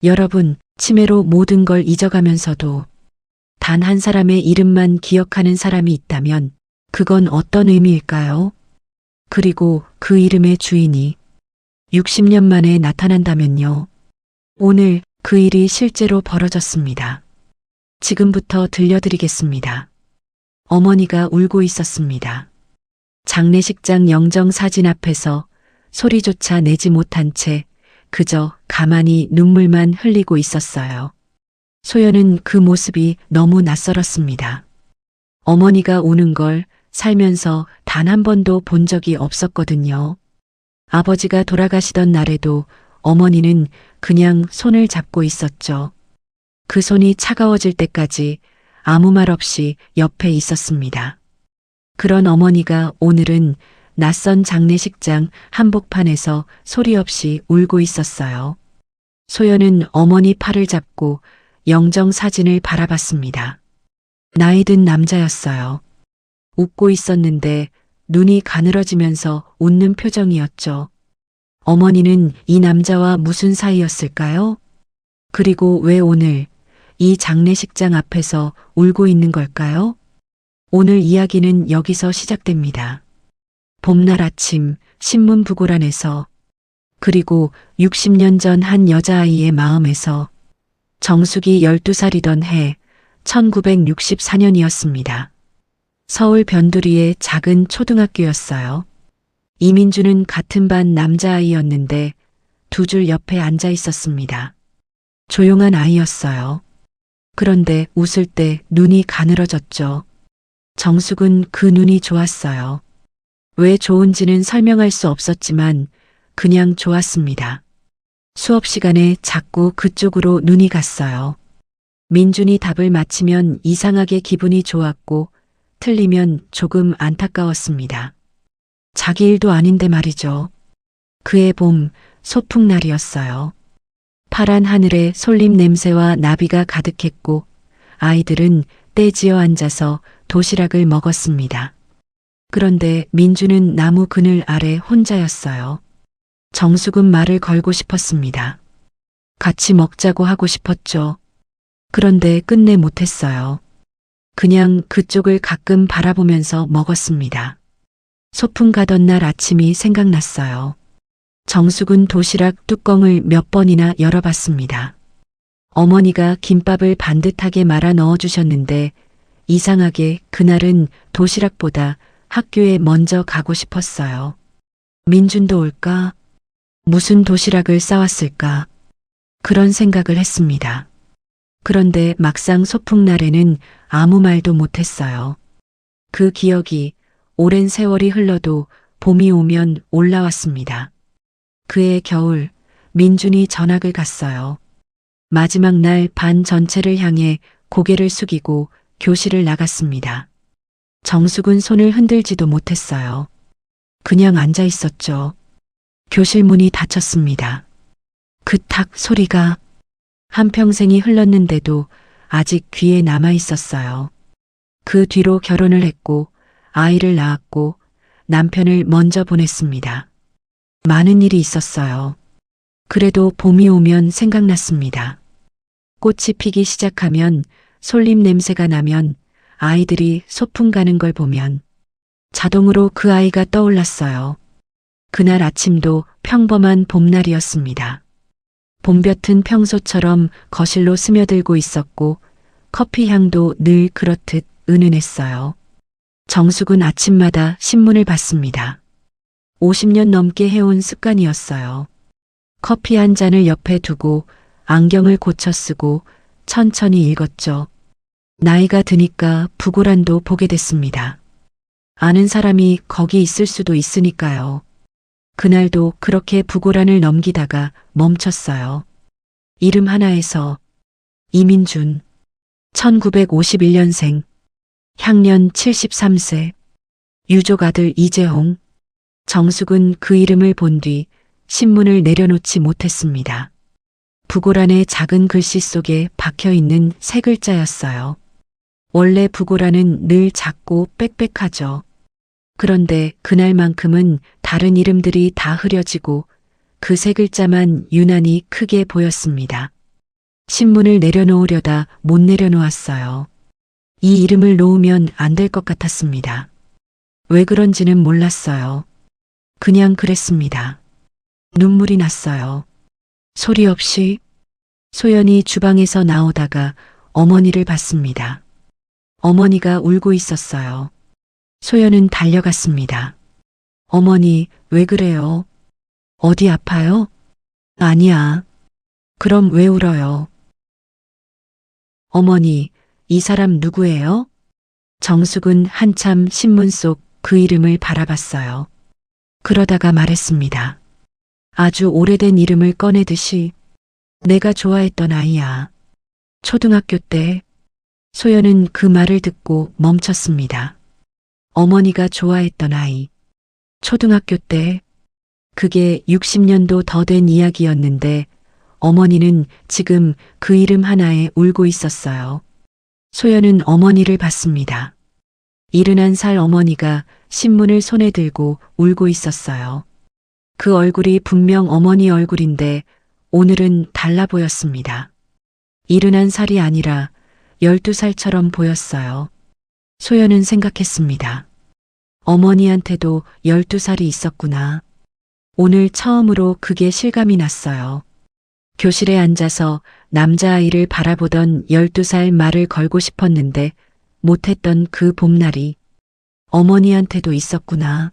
여러분, 치매로 모든 걸 잊어가면서도 단 한 사람의 이름만 기억하는 사람이 있다면 그건 어떤 의미일까요? 그리고 그 이름의 주인이 60년 만에 나타난다면요. 오늘 그 일이 실제로 벌어졌습니다. 지금부터 들려드리겠습니다. 어머니가 울고 있었습니다. 장례식장 영정 사진 앞에서 소리조차 내지 못한 채 그저 가만히 눈물만 흘리고 있었어요. 소연은 그 모습이 너무 낯설었습니다. 어머니가 우는 걸 살면서 단 한 번도 본 적이 없었거든요. 아버지가 돌아가시던 날에도 어머니는 그냥 손을 잡고 있었죠. 그 손이 차가워질 때까지 아무 말 없이 옆에 있었습니다. 그런 어머니가 오늘은 낯선 장례식장 한복판에서 소리 없이 울고 있었어요. 소연은 어머니 팔을 잡고 영정 사진을 바라봤습니다. 나이 든 남자였어요. 웃고 있었는데 눈이 가늘어지면서 웃는 표정이었죠. 어머니는 이 남자와 무슨 사이였을까요? 그리고 왜 오늘 이 장례식장 앞에서 울고 있는 걸까요? 오늘 이야기는 여기서 시작됩니다. 봄날 아침 신문 부고란에서 그리고 60년 전 한 여자아이의 마음에서 정숙이 12살이던 해 1964년이었습니다. 서울 변두리의 작은 초등학교였어요. 이민주는 같은 반 남자아이였는데 두 줄 옆에 앉아 있었습니다. 조용한 아이였어요. 그런데 웃을 때 눈이 가늘어졌죠. 정숙은 그 눈이 좋았어요. 왜 좋은지는 설명할 수 없었지만 그냥 좋았습니다. 수업 시간에 자꾸 그쪽으로 눈이 갔어요. 민준이 답을 맞히면 이상하게 기분이 좋았고 틀리면 조금 안타까웠습니다. 자기 일도 아닌데 말이죠. 그해 봄 소풍날이었어요. 파란 하늘에 솔잎 냄새와 나비가 가득했고 아이들은 떼지어 앉아서 도시락을 먹었습니다. 그런데 민주는 나무 그늘 아래 혼자였어요. 정숙은 말을 걸고 싶었습니다. 같이 먹자고 하고 싶었죠. 그런데 끝내 못했어요. 그냥 그쪽을 가끔 바라보면서 먹었습니다. 소풍 가던 날 아침이 생각났어요. 정숙은 도시락 뚜껑을 몇 번이나 열어봤습니다. 어머니가 김밥을 반듯하게 말아 넣어주셨는데 이상하게 그날은 도시락보다 학교에 먼저 가고 싶었어요. 민준도 올까? 무슨 도시락을 싸왔을까? 그런 생각을 했습니다. 그런데 막상 소풍날에는 아무 말도 못했어요. 그 기억이 오랜 세월이 흘러도 봄이 오면 올라왔습니다. 그해 겨울 민준이 전학을 갔어요. 마지막 날 반 전체를 향해 고개를 숙이고 교실을 나갔습니다. 정숙은 손을 흔들지도 못했어요. 그냥 앉아 있었죠. 교실 문이 닫혔습니다. 그 탁 소리가 한평생이 흘렀는데도 아직 귀에 남아 있었어요. 그 뒤로 결혼을 했고 아이를 낳았고 남편을 먼저 보냈습니다. 많은 일이 있었어요. 그래도 봄이 오면 생각났습니다. 꽃이 피기 시작하면 솔잎 냄새가 나면 아이들이 소풍 가는 걸 보면 자동으로 그 아이가 떠올랐어요. 그날 아침도 평범한 봄날이었습니다. 봄볕은 평소처럼 거실로 스며들고 있었고 커피 향도 늘 그렇듯 은은했어요. 정숙은 아침마다 신문을 봤습니다. 50년 넘게 해온 습관이었어요. 커피 한 잔을 옆에 두고 안경을 고쳐 쓰고 천천히 읽었죠. 나이가 드니까 부고란도 보게 됐습니다. 아는 사람이 거기 있을 수도 있으니까요. 그날도 그렇게 부고란을 넘기다가 멈췄어요. 이름 하나에서 이민준, 1951년생, 향년 73세, 유족 아들 이재홍. 정숙은 그 이름을 본 뒤 신문을 내려놓지 못했습니다. 부고란의 작은 글씨 속에 박혀있는 세 글자였어요. 원래 부고란은 늘 작고 빽빽하죠. 그런데 그날만큼은 다른 이름들이 다 흐려지고 그 세 글자만 유난히 크게 보였습니다. 신문을 내려놓으려다 못 내려놓았어요. 이 이름을 놓으면 안 될 것 같았습니다. 왜 그런지는 몰랐어요. 그냥 그랬습니다. 눈물이 났어요. 소리 없이 소연이 주방에서 나오다가 어머니를 봤습니다. 어머니가 울고 있었어요. 소연은 달려갔습니다. 어머니, 왜 그래요? 어디 아파요? 아니야. 그럼 왜 울어요? 어머니, 이 사람 누구예요? 정숙은 한참 신문 속 그 이름을 바라봤어요. 그러다가 말했습니다. 아주 오래된 이름을 꺼내듯이 내가 좋아했던 아이야. 초등학교 때. 소연은 그 말을 듣고 멈췄습니다. 어머니가 좋아했던 아이. 초등학교 때. 그게 60년도 더 된 이야기였는데 어머니는 지금 그 이름 하나에 울고 있었어요. 소연은 어머니를 봤습니다. 71살 어머니가 신문을 손에 들고 울고 있었어요. 그 얼굴이 분명 어머니 얼굴인데 오늘은 달라 보였습니다. 71살이 아니라 12살처럼 보였어요. 소연은 생각했습니다. 어머니한테도 12살이 있었구나. 오늘 처음으로 그게 실감이 났어요. 교실에 앉아서 남자아이를 바라보던 12살 말을 걸고 싶었는데 못했던 그 봄날이 어머니한테도 있었구나.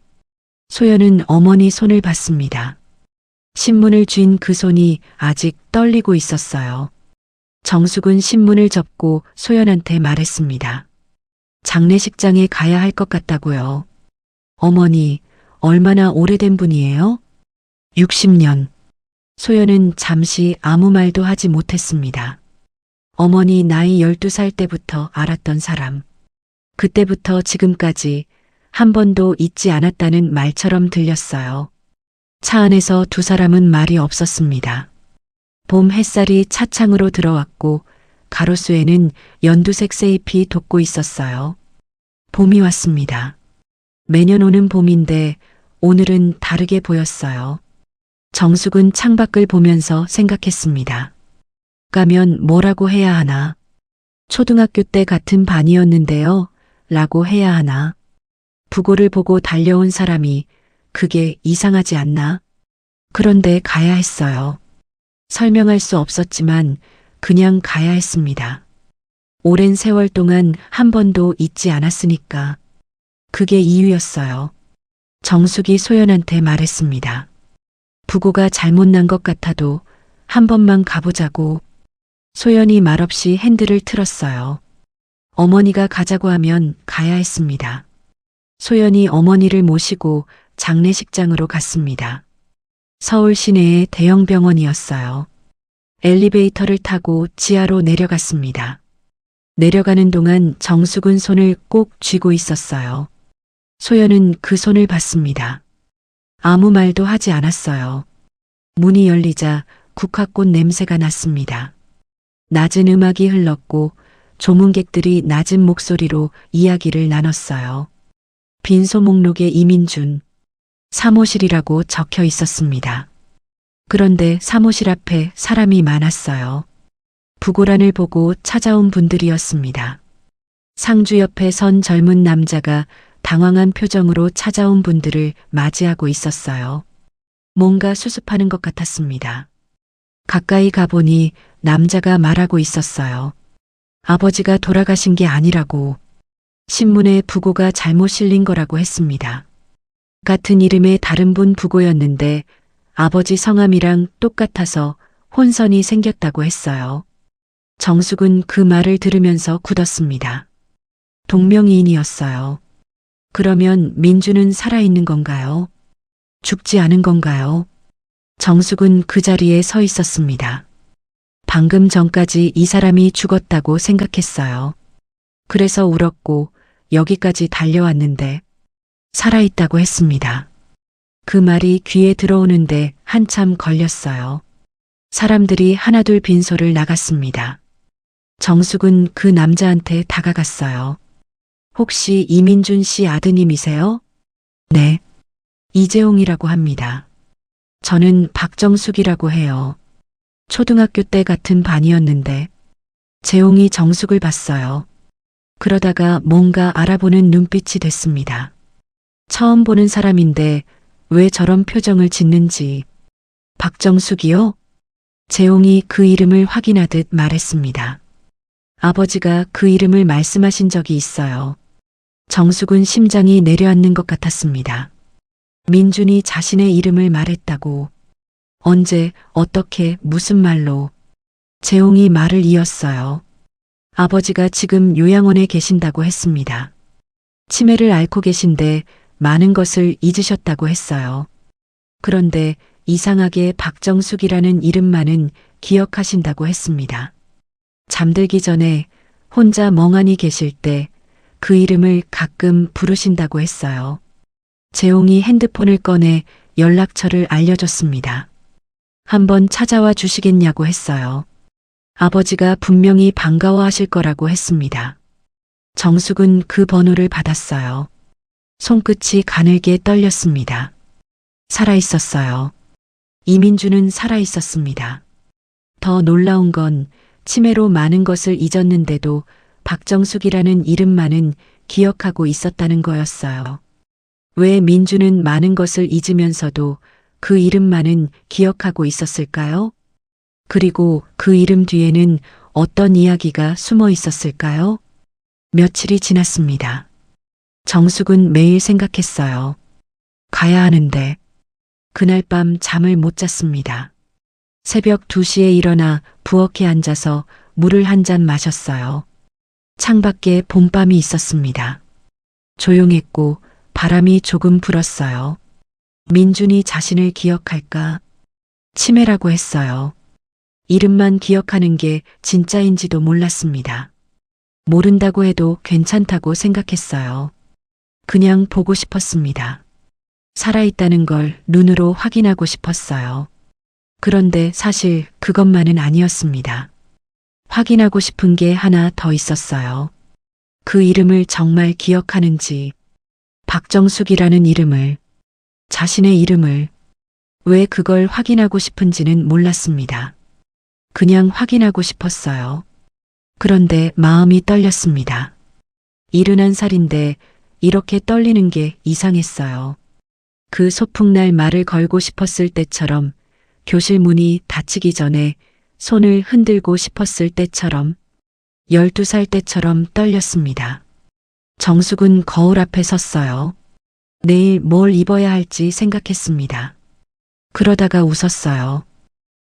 소연은 어머니 손을 봤습니다. 신문을 쥔 그 손이 아직 떨리고 있었어요. 정숙은 신문을 접고 소연한테 말했습니다. 장례식장에 가야 할 것 같다고요. 어머니, 얼마나 오래된 분이에요? 60년. 소연은 잠시 아무 말도 하지 못했습니다. 어머니 나이 12살 때부터 알았던 사람. 그때부터 지금까지 한 번도 잊지 않았다는 말처럼 들렸어요. 차 안에서 두 사람은 말이 없었습니다. 봄 햇살이 차창으로 들어왔고 가로수에는 연두색 새잎이 돋고 있었어요. 봄이 왔습니다. 매년 오는 봄인데 오늘은 다르게 보였어요. 정숙은 창밖을 보면서 생각했습니다. 가면 뭐라고 해야 하나? 초등학교 때 같은 반이었는데요. 라고 해야 하나? 부고를 보고 달려온 사람이 그게 이상하지 않나? 그런데 가야 했어요. 설명할 수 없었지만 그냥 가야 했습니다. 오랜 세월 동안 한 번도 잊지 않았으니까. 그게 이유였어요. 정숙이 소연한테 말했습니다. 부고가 잘못 난 것 같아도 한 번만 가보자고. 소연이 말없이 핸들을 틀었어요. 어머니가 가자고 하면 가야 했습니다. 소연이 어머니를 모시고 장례식장으로 갔습니다. 서울 시내의 대형 병원이었어요. 엘리베이터를 타고 지하로 내려갔습니다. 내려가는 동안 정숙은 손을 꼭 쥐고 있었어요. 소연은 그 손을 봤습니다. 아무 말도 하지 않았어요. 문이 열리자 국화꽃 냄새가 났습니다. 낮은 음악이 흘렀고 조문객들이 낮은 목소리로 이야기를 나눴어요. 빈소 목록에 이민준, 사무실이라고 적혀 있었습니다. 그런데 사무실 앞에 사람이 많았어요. 부고란을 보고 찾아온 분들이었습니다. 상주 옆에 선 젊은 남자가 당황한 표정으로 찾아온 분들을 맞이하고 있었어요. 뭔가 수습하는 것 같았습니다. 가까이 가보니 남자가 말하고 있었어요. 아버지가 돌아가신 게 아니라고. 신문에 부고가 잘못 실린 거라고 했습니다. 같은 이름의 다른 분 부고였는데 아버지 성함이랑 똑같아서 혼선이 생겼다고 했어요. 정숙은 그 말을 들으면서 굳었습니다. 동명이인이었어요. 그러면 민주는 살아있는 건가요? 죽지 않은 건가요? 정숙은 그 자리에 서 있었습니다. 방금 전까지 이 사람이 죽었다고 생각했어요. 그래서 울었고 여기까지 달려왔는데 살아있다고 했습니다. 그 말이 귀에 들어오는데 한참 걸렸어요. 사람들이 하나둘 빈소를 나갔습니다. 정숙은 그 남자한테 다가갔어요. 혹시 이민준 씨 아드님이세요? 네. 이재홍이라고 합니다. 저는 박정숙이라고 해요. 초등학교 때 같은 반이었는데 재홍이 정숙을 봤어요. 그러다가 뭔가 알아보는 눈빛이 됐습니다. 처음 보는 사람인데 왜 저런 표정을 짓는지. 박정숙이요? 재홍이 그 이름을 확인하듯 말했습니다. 아버지가 그 이름을 말씀하신 적이 있어요. 정숙은 심장이 내려앉는 것 같았습니다. 민준이 자신의 이름을 말했다고. 언제, 어떻게, 무슨 말로. 재홍이 말을 이었어요. 아버지가 지금 요양원에 계신다고 했습니다. 치매를 앓고 계신데 많은 것을 잊으셨다고 했어요. 그런데 이상하게 박정숙이라는 이름만은 기억하신다고 했습니다. 잠들기 전에 혼자 멍하니 계실 때 그 이름을 가끔 부르신다고 했어요. 재홍이 핸드폰을 꺼내 연락처를 알려줬습니다. 한번 찾아와 주시겠냐고 했어요. 아버지가 분명히 반가워하실 거라고 했습니다. 정숙은 그 번호를 받았어요. 손끝이 가늘게 떨렸습니다. 살아있었어요. 이민주는 살아있었습니다. 더 놀라운 건 치매로 많은 것을 잊었는데도 박정숙이라는 이름만은 기억하고 있었다는 거였어요. 왜 민주는 많은 것을 잊으면서도 그 이름만은 기억하고 있었을까요? 그리고 그 이름 뒤에는 어떤 이야기가 숨어 있었을까요? 며칠이 지났습니다. 정숙은 매일 생각했어요. 가야 하는데. 그날 밤 잠을 못 잤습니다. 새벽 2시에 일어나 부엌에 앉아서 물을 한 잔 마셨어요. 창밖에 봄밤이 있었습니다. 조용했고 바람이 조금 불었어요. 민준이 자신을 기억할까? 치매라고 했어요. 이름만 기억하는 게 진짜인지도 몰랐습니다. 모른다고 해도 괜찮다고 생각했어요. 그냥 보고 싶었습니다. 살아있다는 걸 눈으로 확인하고 싶었어요. 그런데 사실 그것만은 아니었습니다. 확인하고 싶은 게 하나 더 있었어요. 그 이름을 정말 기억하는지, 박정숙이라는 이름을, 자신의 이름을, 왜 그걸 확인하고 싶은지는 몰랐습니다. 그냥 확인하고 싶었어요. 그런데 마음이 떨렸습니다. 71살인데 이렇게 떨리는 게 이상했어요. 그 소풍날 말을 걸고 싶었을 때처럼, 교실 문이 닫히기 전에 손을 흔들고 싶었을 때처럼, 12살 때처럼 떨렸습니다. 정숙은 거울 앞에 섰어요. 내일 뭘 입어야 할지 생각했습니다. 그러다가 웃었어요.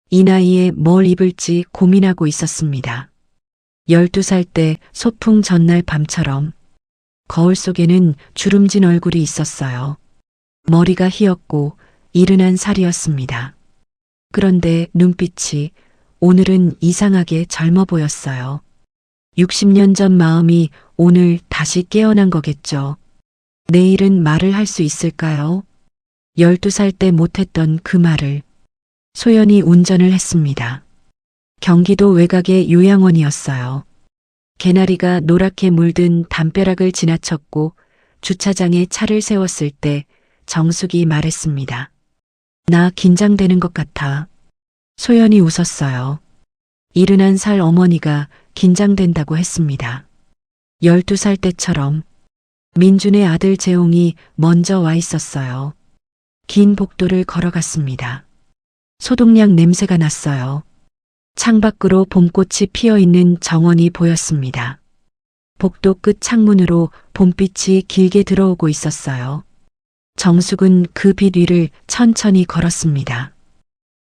이 나이에 뭘 입을지 고민하고 있었습니다. 12살 때 소풍 전날 밤처럼 거울 속에는 주름진 얼굴이 있었어요. 머리가 휘었고 이른한 살이었습니다. 그런데 눈빛이 오늘은 이상하게 젊어 보였어요. 60년 전 마음이 오늘 다시 깨어난 거겠죠. 내일은 말을 할 수 있을까요? 12살 때 못했던 그 말을. 소연이 운전을 했습니다. 경기도 외곽의 요양원이었어요. 개나리가 노랗게 물든 담벼락을 지나쳤고 주차장에 차를 세웠을 때 정숙이 말했습니다. 나 긴장되는 것 같아. 소연이 웃었어요. 71살 어머니가 긴장된다고 했습니다. 12살 때처럼. 민준의 아들 재홍이 먼저 와 있었어요. 긴 복도를 걸어갔습니다. 소독약 냄새가 났어요. 창밖으로 봄꽃이 피어있는 정원이 보였습니다. 복도 끝 창문으로 봄빛이 길게 들어오고 있었어요. 정숙은 그 빛 위를 천천히 걸었습니다.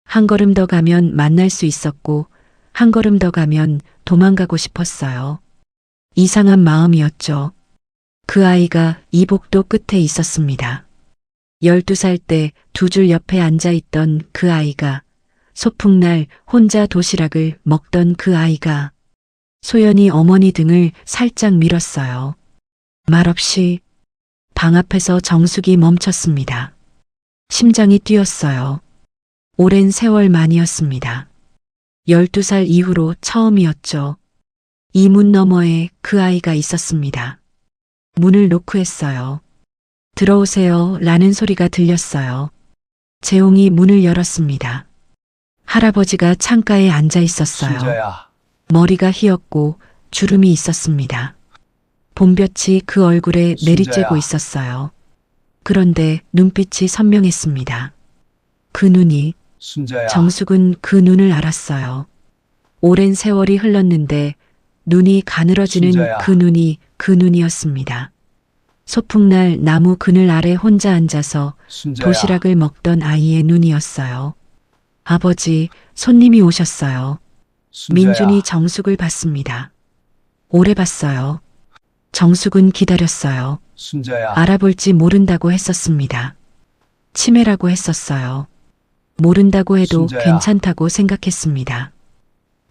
한 걸음 더 가면 만날 수 있었고 한 걸음 더 가면 도망가고 싶었어요. 이상한 마음이었죠. 그 아이가 이 복도 끝에 있었습니다. 12살 때 두 줄 옆에 앉아있던 그 아이가, 소풍날 혼자 도시락을 먹던 그 아이가. 소연이 어머니 등을 살짝 밀었어요. 말없이. 방 앞에서 정숙이 멈췄습니다. 심장이 뛰었어요. 오랜 세월 만이었습니다. 12살 이후로 처음이었죠. 이 문 너머에 그 아이가 있었습니다. 문을 노크했어요. 들어오세요 라는 소리가 들렸어요. 재홍이 문을 열었습니다. 할아버지가 창가에 앉아 있었어요. 순자야, 머리가 휘었고 주름이 있었습니다. 봄볕이 그 얼굴에 내리쬐고 있었어요. 그런데 눈빛이 선명했습니다. 그 눈이, 순자야, 정숙은 그 눈을 알았어요. 오랜 세월이 흘렀는데 눈이 가늘어지는 순자야. 그 눈이 그 눈이었습니다. 소풍날 나무 그늘 아래 혼자 앉아서 순자야, 도시락을 먹던 아이의 눈이었어요. 아버지, 손님이 오셨어요. 순자야, 민준이 정숙을 봤습니다. 오래 봤어요. 정숙은 기다렸어요. 순자야, 알아볼지 모른다고 했었습니다. 치매라고 했었어요. 모른다고 해도 순자야. 괜찮다고 생각했습니다.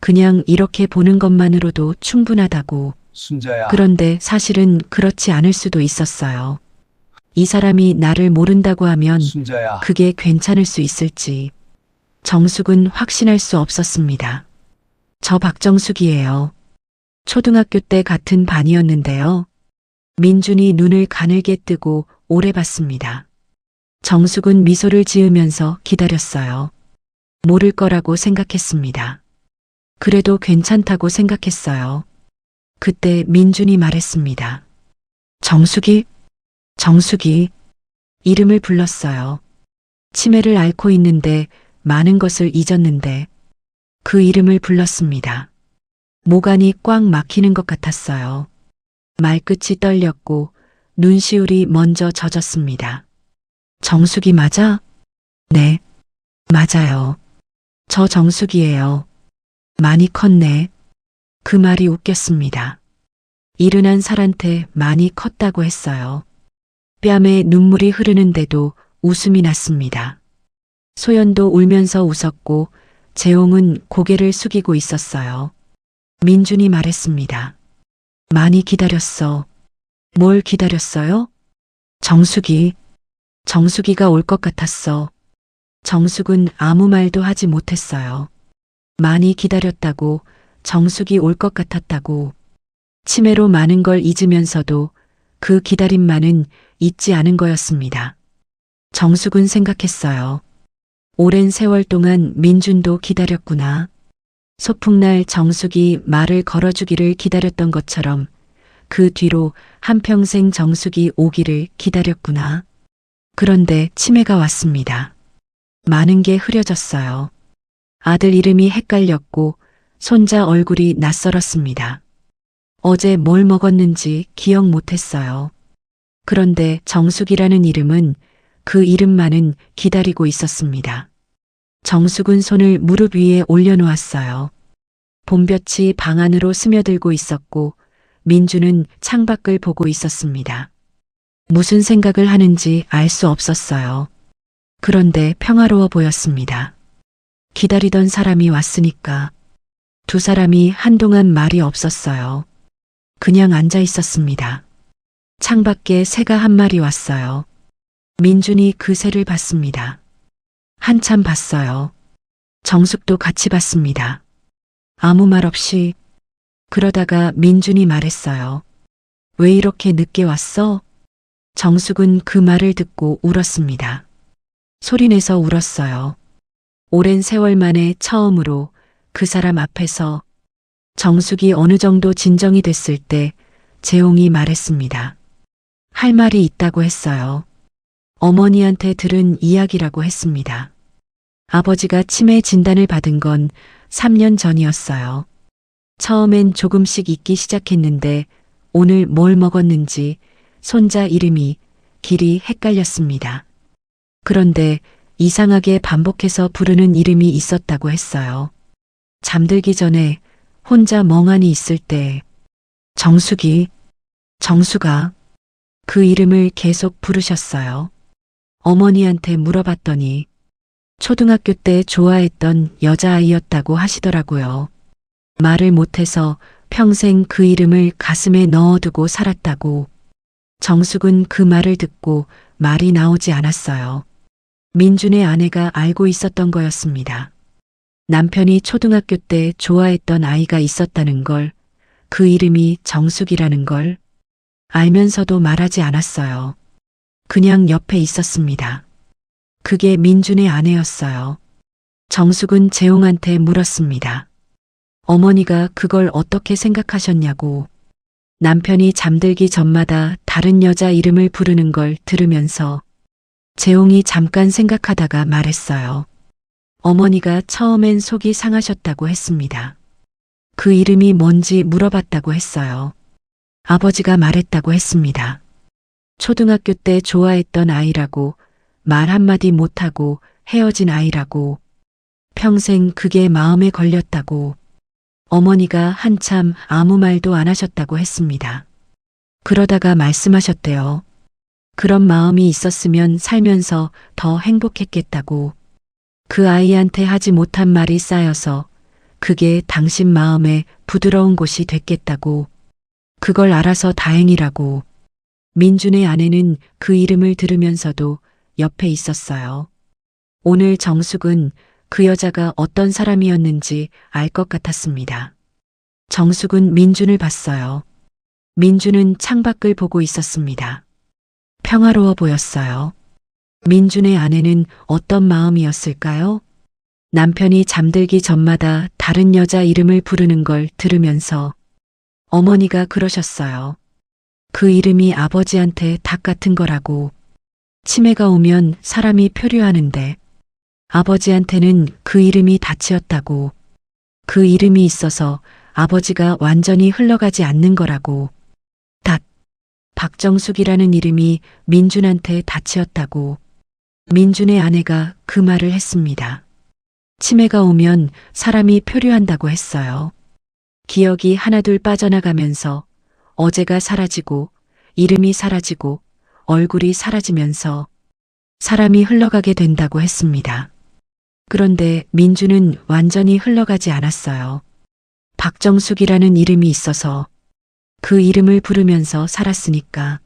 그냥 이렇게 보는 것만으로도 충분하다고. 순자야, 그런데 사실은 그렇지 않을 수도 있었어요. 이 사람이 나를 모른다고 하면 순자야, 그게 괜찮을 수 있을지. 정숙은 확신할 수 없었습니다. 저 박정숙이에요. 초등학교 때 같은 반이었는데요. 민준이 눈을 가늘게 뜨고 오래 봤습니다. 정숙은 미소를 지으면서 기다렸어요. 모를 거라고 생각했습니다. 그래도 괜찮다고 생각했어요. 그때 민준이 말했습니다. 정숙이? 정숙이. 이름을 불렀어요. 치매를 앓고 있는데 많은 것을 잊었는데 그 이름을 불렀습니다. 모간이 꽉 막히는 것 같았어요. 말끝이 떨렸고 눈시울이 먼저 젖었습니다. 정숙이 맞아? 네, 맞아요. 저 정숙이에요. 많이 컸네. 그 말이 웃겼습니다. 이른한 살한테 많이 컸다고 했어요. 뺨에 눈물이 흐르는데도 웃음이 났습니다. 소연도 울면서 웃었고 재홍은 고개를 숙이고 있었어요. 민준이 말했습니다. 많이 기다렸어. 뭘 기다렸어요? 정숙이. 정숙이가 올 것 같았어. 정숙은 아무 말도 하지 못했어요. 많이 기다렸다고, 정숙이 올 것 같았다고. 치매로 많은 걸 잊으면서도 그 기다림만은 잊지 않은 거였습니다. 정숙은 생각했어요. 오랜 세월 동안 민준도 기다렸구나. 소풍날 정숙이 말을 걸어주기를 기다렸던 것처럼 그 뒤로 한평생 정숙이 오기를 기다렸구나. 그런데 치매가 왔습니다. 많은 게 흐려졌어요. 아들 이름이 헷갈렸고 손자 얼굴이 낯설었습니다. 어제 뭘 먹었는지 기억 못했어요. 그런데 정숙이라는 이름은 그 이름만은 기다리고 있었습니다. 정숙은 손을 무릎 위에 올려놓았어요. 봄볕이 방 안으로 스며들고 있었고 민주는 창밖을 보고 있었습니다. 무슨 생각을 하는지 알 수 없었어요. 그런데 평화로워 보였습니다. 기다리던 사람이 왔으니까. 두 사람이 한동안 말이 없었어요. 그냥 앉아 있었습니다. 창밖에 새가 한 마리 왔어요. 민준이 그 새를 봤습니다. 한참 봤어요. 정숙도 같이 봤습니다. 아무 말 없이. 그러다가 민준이 말했어요. 왜 이렇게 늦게 왔어? 정숙은 그 말을 듣고 울었습니다. 소리내서 울었어요. 오랜 세월 만에 처음으로 그 사람 앞에서. 정숙이 어느 정도 진정이 됐을 때 재홍이 말했습니다. 할 말이 있다고 했어요. 어머니한테 들은 이야기라고 했습니다. 아버지가 치매 진단을 받은 건 3년 전이었어요. 처음엔 조금씩 잊기 시작했는데 오늘 뭘 먹었는지 손자 이름이 길이 헷갈렸습니다. 그런데 이상하게 반복해서 부르는 이름이 있었다고 했어요. 잠들기 전에 혼자 멍하니 있을 때 정숙이, 정숙아 그 이름을 계속 부르셨어요. 어머니한테 물어봤더니 초등학교 때 좋아했던 여자아이였다고 하시더라고요. 말을 못해서 평생 그 이름을 가슴에 넣어두고 살았다고. 정숙은 그 말을 듣고 말이 나오지 않았어요. 민준의 아내가 알고 있었던 거였습니다. 남편이 초등학교 때 좋아했던 아이가 있었다는 걸, 그 이름이 정숙이라는 걸 알면서도 말하지 않았어요. 그냥 옆에 있었습니다. 그게 민준의 아내였어요. 정숙은 재홍한테 물었습니다. 어머니가 그걸 어떻게 생각하셨냐고. 남편이 잠들기 전마다 다른 여자 이름을 부르는 걸 들으면서 재홍이 잠깐 생각하다가 말했어요. 어머니가 처음엔 속이 상하셨다고 했습니다. 그 이름이 뭔지 물어봤다고 했어요. 아버지가 말했다고 했습니다. 초등학교 때 좋아했던 아이라고, 말 한마디 못하고 헤어진 아이라고, 평생 그게 마음에 걸렸다고, 어머니가 한참 아무 말도 안 하셨다고 했습니다. 그러다가 말씀하셨대요. 그런 마음이 있었으면 살면서 더 행복했겠다고. 그 아이한테 하지 못한 말이 쌓여서 그게 당신 마음에 부드러운 곳이 됐겠다고. 그걸 알아서 다행이라고. 민준의 아내는 그 이름을 들으면서도 옆에 있었어요. 오늘 정숙은 그 여자가 어떤 사람이었는지 알 것 같았습니다. 정숙은 민준을 봤어요. 민준은 창밖을 보고 있었습니다. 평화로워 보였어요. 민준의 아내는 어떤 마음이었을까요? 남편이 잠들기 전마다 다른 여자 이름을 부르는 걸 들으면서 어머니가 그러셨어요. 그 이름이 아버지한테 닭 같은 거라고. 치매가 오면 사람이 표류하는데 아버지한테는 그 이름이 닻이었다고. 그 이름이 있어서 아버지가 완전히 흘러가지 않는 거라고. 닭. 박정숙이라는 이름이 민준한테 닻이었다고. 민준의 아내가 그 말을 했습니다. 치매가 오면 사람이 표류한다고 했어요. 기억이 하나둘 빠져나가면서 어제가 사라지고 이름이 사라지고 얼굴이 사라지면서 사람이 흘러가게 된다고 했습니다. 그런데 민준은 완전히 흘러가지 않았어요. 박정숙이라는 이름이 있어서 그 이름을 부르면서 살았으니까.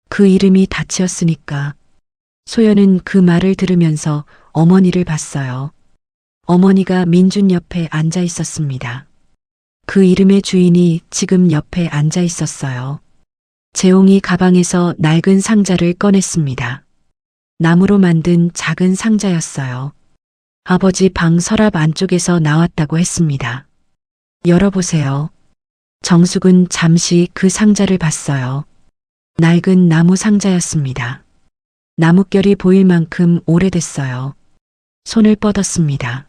그 이름이 닻이었으니까. 소연은 그 말을 들으면서 어머니를 봤어요. 어머니가 민준 옆에 앉아 있었습니다. 그 이름의 주인이 지금 옆에 앉아 있었어요. 재홍이 가방에서 낡은 상자를 꺼냈습니다. 나무로 만든 작은 상자였어요. 아버지 방 서랍 안쪽에서 나왔다고 했습니다. 열어보세요. 정숙은 잠시 그 상자를 봤어요. 낡은 나무 상자였습니다. 나뭇결이 보일 만큼 오래됐어요. 손을 뻗었습니다.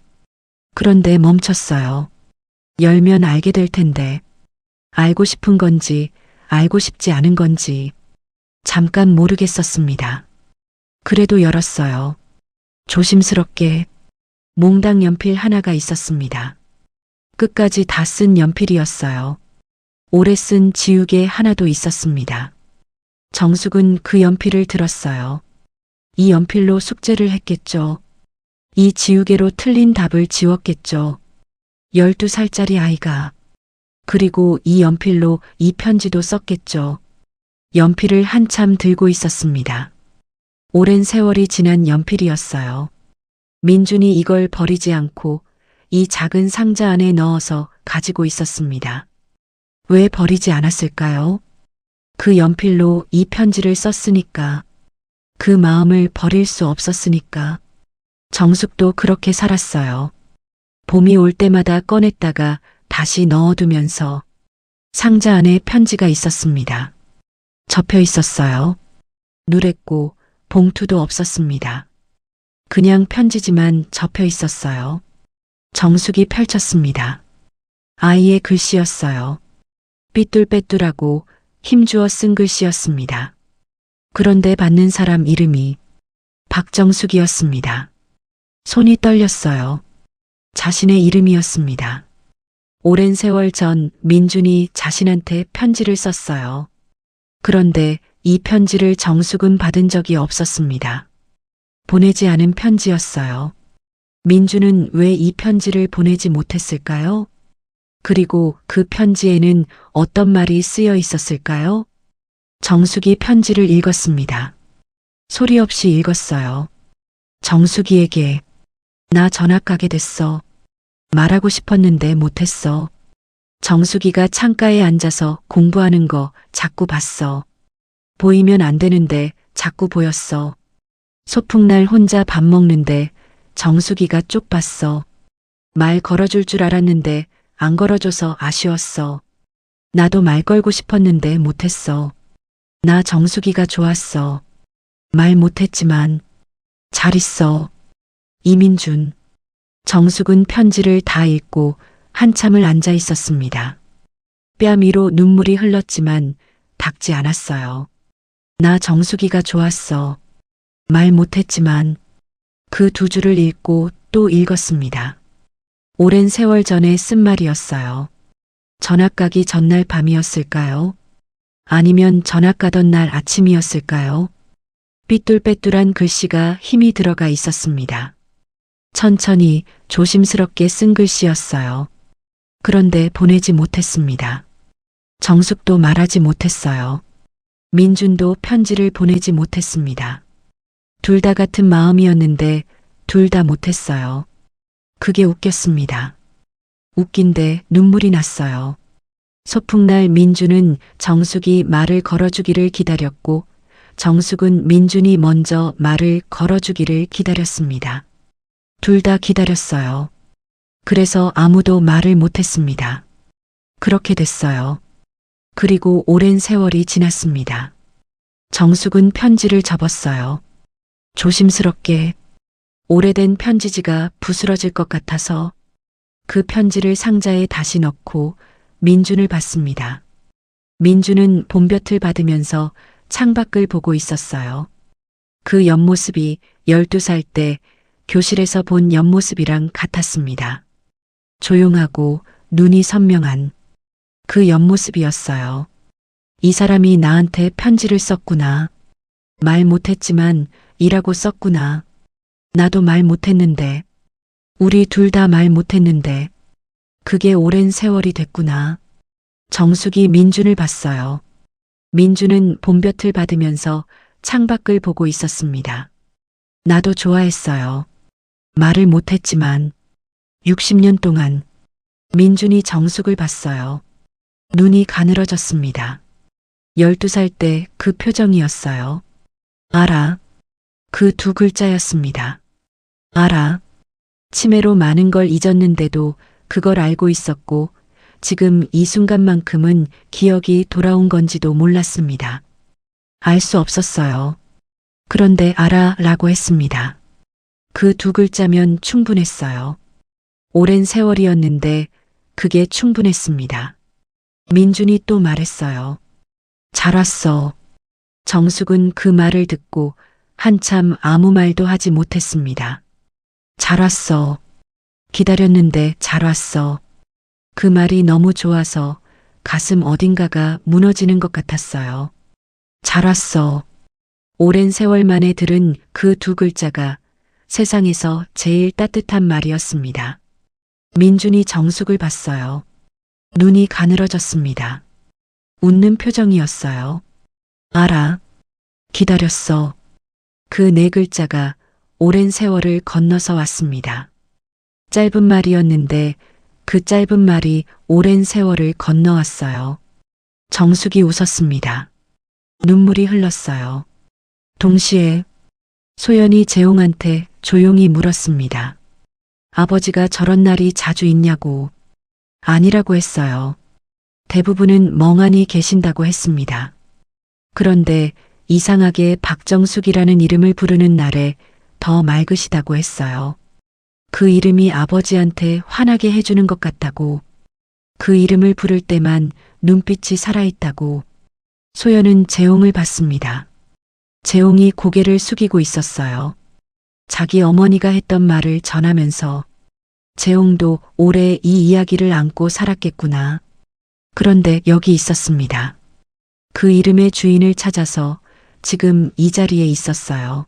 그런데 멈췄어요. 열면 알게 될 텐데. 알고 싶은 건지 알고 싶지 않은 건지 잠깐 모르겠었습니다. 그래도 열었어요. 조심스럽게. 몽당 연필 하나가 있었습니다. 끝까지 다 쓴 연필이었어요. 오래 쓴 지우개 하나도 있었습니다. 정숙은 그 연필을 들었어요. 이 연필로 숙제를 했겠죠. 이 지우개로 틀린 답을 지웠겠죠. 12살짜리 아이가. 그리고 이 연필로 이 편지도 썼겠죠. 연필을 한참 들고 있었습니다. 오랜 세월이 지난 연필이었어요. 민준이 이걸 버리지 않고 이 작은 상자 안에 넣어서 가지고 있었습니다. 왜 버리지 않았을까요? 그 연필로 이 편지를 썼으니까. 그 마음을 버릴 수 없었으니까. 정숙도 그렇게 살았어요. 봄이 올 때마다 꺼냈다가 다시 넣어두면서 상자 안에 편지가 있었습니다. 접혀 있었어요. 누랬고 봉투도 없었습니다. 그냥 편지지만 접혀 있었어요. 정숙이 펼쳤습니다. 아이의 글씨였어요. 삐뚤빼뚤하고 힘주어 쓴 글씨였습니다. 그런데 받는 사람 이름이 박정숙이었습니다. 손이 떨렸어요. 자신의 이름이었습니다. 오랜 세월 전 민준이 자신한테 편지를 썼어요. 그런데 이 편지를 정숙은 받은 적이 없었습니다. 보내지 않은 편지였어요. 민준은 왜 이 편지를 보내지 못했을까요? 그리고 그 편지에는 어떤 말이 쓰여 있었을까요? 정숙이 편지를 읽었습니다. 소리 없이 읽었어요. 정숙이에게 나 전학 가게 됐어. 말하고 싶었는데 못했어. 정숙이가 창가에 앉아서 공부하는 거 자꾸 봤어. 보이면 안 되는데 자꾸 보였어. 소풍날 혼자 밥 먹는데 정수기가 쪽봤어. 말 걸어줄 줄 알았는데 안 걸어줘서 아쉬웠어. 나도 말 걸고 싶었는데 못했어. 나 정수기가 좋았어. 말 못했지만 잘 있어. 이민준. 정숙은 편지를 다 읽고 한참을 앉아 있었습니다. 뺨 위로 눈물이 흘렀지만 닦지 않았어요. 나 정수기가 좋았어. 말 못했지만 그 두 줄을 읽고 또 읽었습니다. 오랜 세월 전에 쓴 말이었어요. 전학 가기 전날 밤이었을까요? 아니면 전학 가던 날 아침이었을까요? 삐뚤빼뚤한 글씨가 힘이 들어가 있었습니다. 천천히 조심스럽게 쓴 글씨였어요. 그런데 보내지 못했습니다. 정숙도 말하지 못했어요. 민준도 편지를 보내지 못했습니다. 둘 다 같은 마음이었는데 둘 다 못했어요. 그게 웃겼습니다. 웃긴데 눈물이 났어요. 소풍날 민준은 정숙이 말을 걸어주기를 기다렸고 정숙은 민준이 먼저 말을 걸어주기를 기다렸습니다. 둘 다 기다렸어요. 그래서 아무도 말을 못했습니다. 그렇게 됐어요. 그리고 오랜 세월이 지났습니다. 정숙은 편지를 접었어요. 조심스럽게. 오래된 편지지가 부스러질 것 같아서 그 편지를 상자에 다시 넣고 민준을 봤습니다. 민준은 봄볕을 받으면서 창밖을 보고 있었어요. 그 옆모습이 12살 때 교실에서 본 옆모습이랑 같았습니다. 조용하고 눈이 선명한 그 옆모습이었어요. 이 사람이 나한테 편지를 썼구나. 말 못했지만 이라고 썼구나. 나도 말 못했는데. 우리 둘 다 말 못했는데. 그게 오랜 세월이 됐구나. 정숙이 민준을 봤어요. 민준은 봄볕을 받으면서 창밖을 보고 있었습니다. 나도 좋아했어요. 말을 못했지만 60년 동안 민준이 정숙을 봤어요. 눈이 가늘어졌습니다. 12살 때 그 표정이었어요. 알아. 그 두 글자였습니다. 알아. 치매로 많은 걸 잊었는데도 그걸 알고 있었고 지금 이 순간만큼은 기억이 돌아온 건지도 몰랐습니다. 알 수 없었어요. 그런데 알아 라고 했습니다. 그 두 글자면 충분했어요. 오랜 세월이었는데 그게 충분했습니다. 민준이 또 말했어요. 잘 왔어. 정숙은 그 말을 듣고 한참 아무 말도 하지 못했습니다. 잘 왔어. 기다렸는데 잘 왔어. 그 말이 너무 좋아서 가슴 어딘가가 무너지는 것 같았어요. 잘 왔어. 오랜 세월 만에 들은 그 두 글자가 세상에서 제일 따뜻한 말이었습니다. 민준이 정숙을 봤어요. 눈이 가늘어졌습니다. 웃는 표정이었어요. 알아. 기다렸어. 그 네 글자가 오랜 세월을 건너서 왔습니다. 짧은 말이었는데 그 짧은 말이 오랜 세월을 건너왔어요. 정숙이 웃었습니다. 눈물이 흘렀어요. 동시에 소연이 재홍한테 조용히 물었습니다. 아버지가 저런 날이 자주 있냐고. 아니라고 했어요. 대부분은 멍하니 계신다고 했습니다. 그런데 이상하게 박정숙이라는 이름을 부르는 날에 더 맑으시다고 했어요. 그 이름이 아버지한테 화나게 해주는 것 같다고. 그 이름을 부를 때만 눈빛이 살아있다고. 소연은 재홍을 봤습니다. 재홍이 고개를 숙이고 있었어요. 자기 어머니가 했던 말을 전하면서 재홍도 오래 이 이야기를 안고 살았겠구나. 그런데 여기 있었습니다. 그 이름의 주인을 찾아서 지금 이 자리에 있었어요.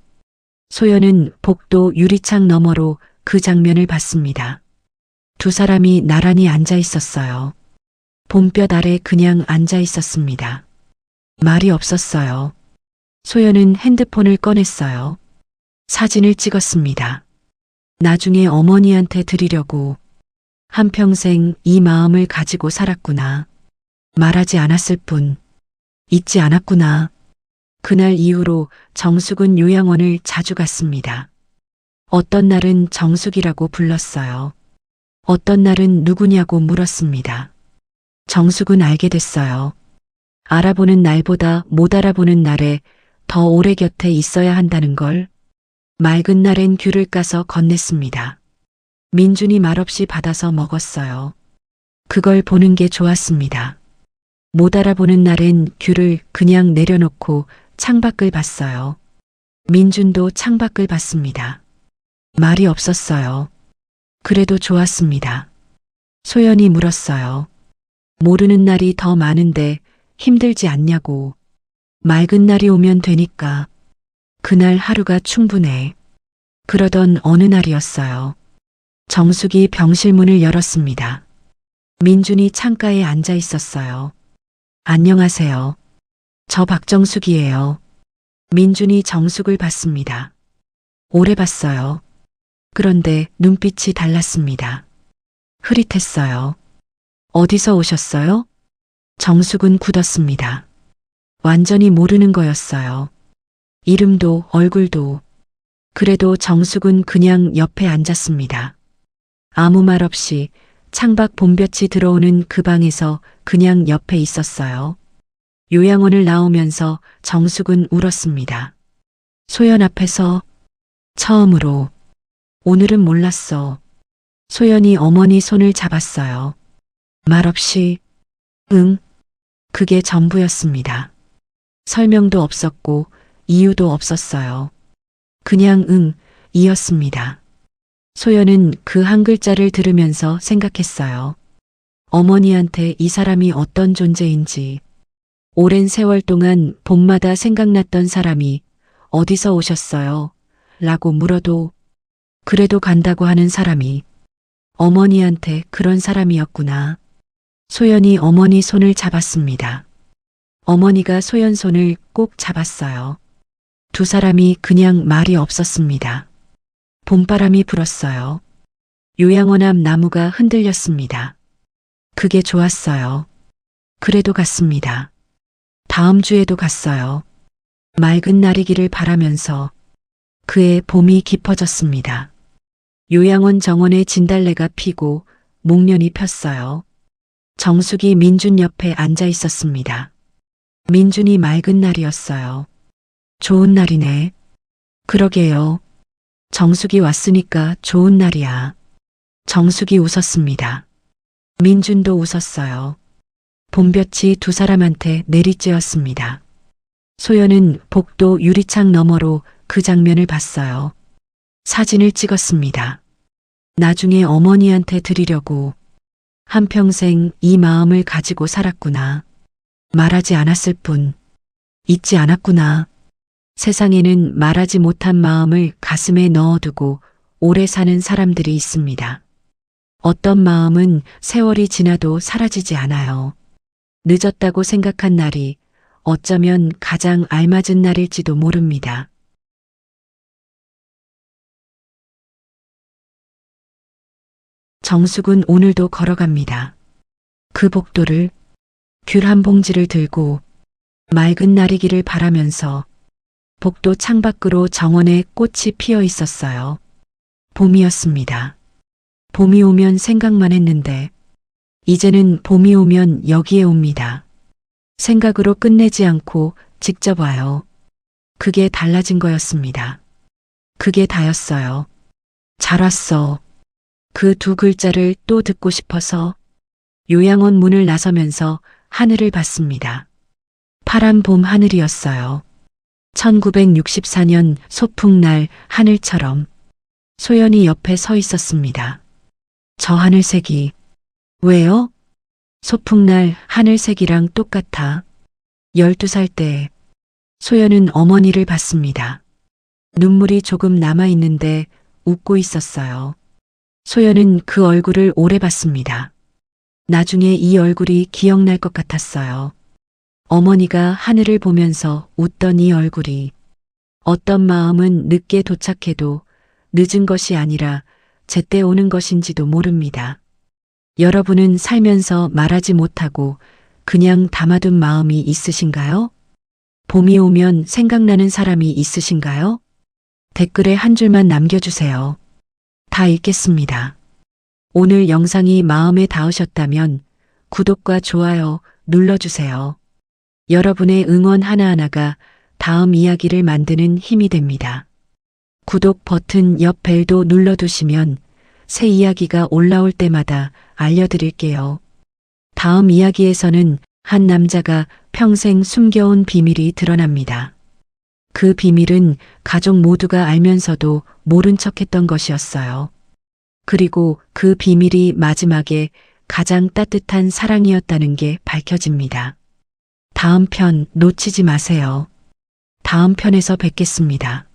소연은 복도 유리창 너머로 그 장면을 봤습니다. 두 사람이 나란히 앉아 있었어요. 봄볕 아래 그냥 앉아 있었습니다. 말이 없었어요. 소연은 핸드폰을 꺼냈어요. 사진을 찍었습니다. 나중에 어머니한테 드리려고. 한평생 이 마음을 가지고 살았구나. 말하지 않았을 뿐. 잊지 않았구나. 그날 이후로 정숙은 요양원을 자주 갔습니다. 어떤 날은 정숙이라고 불렀어요. 어떤 날은 누구냐고 물었습니다. 정숙은 알게 됐어요. 알아보는 날보다 못 알아보는 날에 더 오래 곁에 있어야 한다는 걸. 맑은 날엔 귤을 까서 건넸습니다. 민준이 말없이 받아서 먹었어요. 그걸 보는 게 좋았습니다. 못 알아보는 날엔 귤을 그냥 내려놓고 창밖을 봤어요. 민준도 창밖을 봤습니다. 말이 없었어요. 그래도 좋았습니다. 소연이 물었어요. 모르는 날이 더 많은데 힘들지 않냐고. 맑은 날이 오면 되니까. 그날 하루가 충분해. 그러던 어느 날이었어요. 정숙이 병실 문을 열었습니다. 민준이 창가에 앉아 있었어요. 안녕하세요. 저 박정숙이에요. 민준이 정숙을 봤습니다. 오래 봤어요. 그런데 눈빛이 달랐습니다. 흐릿했어요. 어디서 오셨어요? 정숙은 굳었습니다. 완전히 모르는 거였어요. 이름도 얼굴도. 그래도 정숙은 그냥 옆에 앉았습니다. 아무 말 없이 창밖 봄볕이 들어오는 그 방에서 그냥 옆에 있었어요. 요양원을 나오면서 정숙은 울었습니다. 소연 앞에서 처음으로. 오늘은 몰랐어. 소연이 어머니 손을 잡았어요. 말없이 응. 그게 전부였습니다. 설명도 없었고 이유도 없었어요. 그냥 응, 이었습니다. 소연은 그 한 글자를 들으면서 생각했어요. 어머니한테 이 사람이 어떤 존재인지. 오랜 세월 동안 봄마다 생각났던 사람이 어디서 오셨어요? 라고 물어도 그래도 간다고 하는 사람이 어머니한테 그런 사람이었구나. 소연이 어머니 손을 잡았습니다. 어머니가 소연 손을 꼭 잡았어요. 두 사람이 그냥 말이 없었습니다. 봄바람이 불었어요. 요양원 앞 나무가 흔들렸습니다. 그게 좋았어요. 그래도 갔습니다. 다음 주에도 갔어요. 맑은 날이기를 바라면서 그의 봄이 깊어졌습니다. 요양원 정원에 진달래가 피고 목련이 폈어요. 정숙이 민준 옆에 앉아 있었습니다. 민준이 맑은 날이었어요. 좋은 날이네. 그러게요. 정숙이 왔으니까 좋은 날이야. 정숙이 웃었습니다. 민준도 웃었어요. 봄볕이 두 사람한테 내리쬐었습니다. 소연은 복도 유리창 너머로 그 장면을 봤어요. 사진을 찍었습니다. 나중에 어머니한테 드리려고. 한평생 이 마음을 가지고 살았구나. 말하지 않았을 뿐. 잊지 않았구나. 세상에는 말하지 못한 마음을 가슴에 넣어두고 오래 사는 사람들이 있습니다. 어떤 마음은 세월이 지나도 사라지지 않아요. 늦었다고 생각한 날이 어쩌면 가장 알맞은 날일지도 모릅니다. 정숙은 오늘도 걸어갑니다. 그 복도를, 귤 한 봉지를 들고 맑은 날이기를 바라면서. 복도 창밖으로 정원에 꽃이 피어 있었어요. 봄이었습니다. 봄이 오면 생각만 했는데 이제는 봄이 오면 여기에 옵니다. 생각으로 끝내지 않고 직접 와요. 그게 달라진 거였습니다. 그게 다였어요. 잘 왔어. 그 두 글자를 또 듣고 싶어서 요양원 문을 나서면서 하늘을 봤습니다. 파란 봄 하늘이었어요. 1964년 소풍날 하늘처럼. 소연이 옆에 서 있었습니다. 저 하늘색이. 왜요? 소풍날 하늘색이랑 똑같아. 12살 때. 소연은 어머니를 봤습니다. 눈물이 조금 남아있는데 웃고 있었어요. 소연은 그 얼굴을 오래 봤습니다. 나중에 이 얼굴이 기억날 것 같았어요. 어머니가 하늘을 보면서 웃던 이 얼굴이. 어떤 마음은 늦게 도착해도 늦은 것이 아니라 제때 오는 것인지도 모릅니다. 여러분은 살면서 말하지 못하고 그냥 담아둔 마음이 있으신가요? 봄이 오면 생각나는 사람이 있으신가요? 댓글에 한 줄만 남겨주세요. 다 읽겠습니다. 오늘 영상이 마음에 닿으셨다면 구독과 좋아요 눌러주세요. 여러분의 응원 하나하나가 다음 이야기를 만드는 힘이 됩니다. 구독 버튼 옆 벨도 눌러두시면 새 이야기가 올라올 때마다 알려드릴게요. 다음 이야기에서는 한 남자가 평생 숨겨온 비밀이 드러납니다. 그 비밀은 가족 모두가 알면서도 모른 척했던 것이었어요. 그리고 그 비밀이 마지막에 가장 따뜻한 사랑이었다는 게 밝혀집니다. 다음 편 놓치지 마세요. 다음 편에서 뵙겠습니다.